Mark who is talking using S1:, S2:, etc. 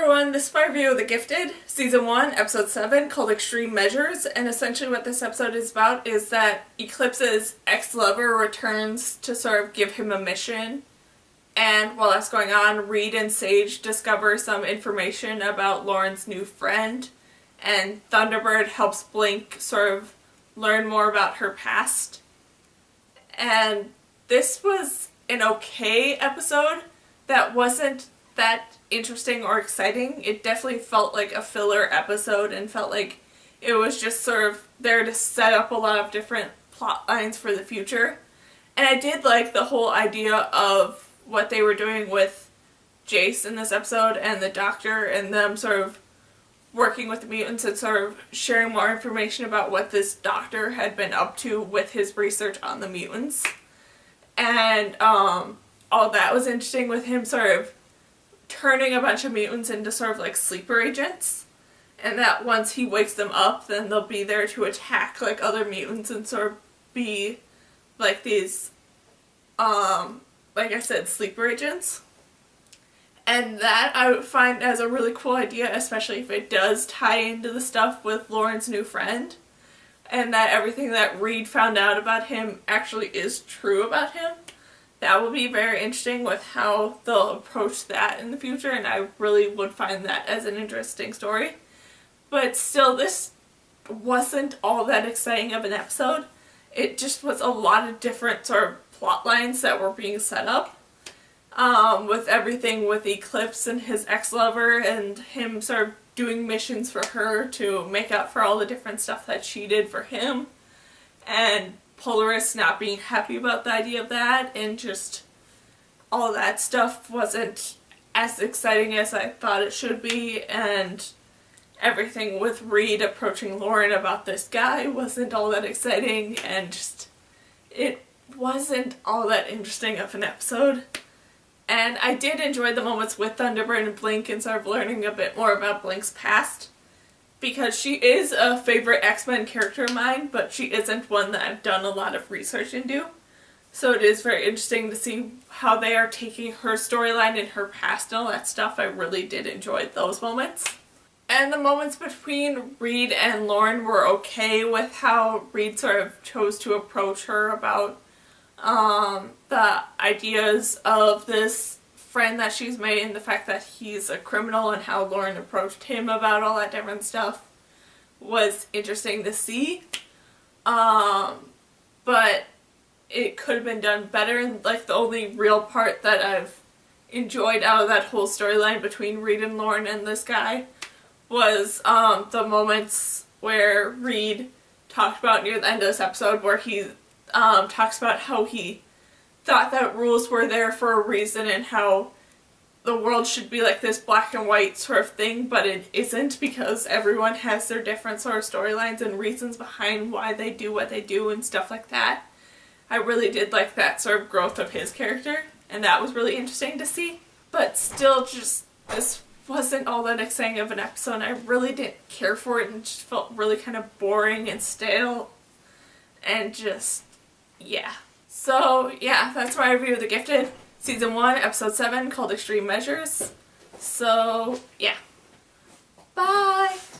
S1: everyone, this is my review of The Gifted, Season 1, Episode 7, called Extreme Measures, and essentially what this episode is about is that Eclipse's ex-lover returns to sort of give him a mission, and while that's going on, Reed and Sage discover some information about Lauren's new friend, and Thunderbird helps Blink sort of learn more about her past. And this was an okay episode that wasn't that interesting or exciting. It definitely felt like a filler episode and felt like it was just sort of there to set up a lot of different plot lines for the future. And I did like the whole idea of what they were doing with Jace in this episode and the Doctor and them sort of working with the mutants and sort of sharing more information about what this Doctor had been up to with his research on the mutants. And all that was interesting with him sort of turning a bunch of mutants into sort of like sleeper agents, and that once he wakes them up, then they'll be there to attack like other mutants and sort of be like these, like I said, sleeper agents. And that I would find as a really cool idea, especially if it does tie into the stuff with Lauren's new friend, and that everything that Reed found out about him actually is true about him. That will be very interesting with how they'll approach that in the future, and I really would find that as an interesting story. But still, this wasn't all that exciting of an episode. It just was a lot of different sort of plot lines that were being set up. With everything with Eclipse and his ex-lover and him sort of doing missions for her to make up for all the different stuff that she did for him. And Polaris not being happy about the idea of that, and just all that stuff wasn't as exciting as I thought it should be, and everything with Reed approaching Lauren about this guy wasn't all that exciting, and just it wasn't all that interesting of an episode. And I did enjoy the moments with Thunderbird and Blink and sort of learning a bit more about Blink's past, because she is a favorite X-Men character of mine, but she isn't one that I've done a lot of research into. So it is very interesting to see how they are taking her storyline and her past and all that stuff. I really did enjoy those moments. And the moments between Reed and Lauren were okay with how Reed sort of chose to approach her about the ideas of this friend that she's made and the fact that he's a criminal, and how Lauren approached him about all that different stuff was interesting to see. But it could have been done better, and like the only real part that I've enjoyed out of that whole storyline between Reed and Lauren and this guy was the moments where Reed talked about near the end of this episode, where he talks about how he thought that rules were there for a reason and how the world should be like this black and white sort of thing, but it isn't, because everyone has their different sort of storylines and reasons behind why they do what they do and stuff like that. I really did like that sort of growth of his character, and that was really interesting to see. But still, just this wasn't all that exciting of an episode. I really didn't care for it, and just felt really kind of boring and stale, and just, yeah. So, yeah, that's my review of The Gifted, Season 1, Episode 7, called Extreme Measures. So, yeah. Bye!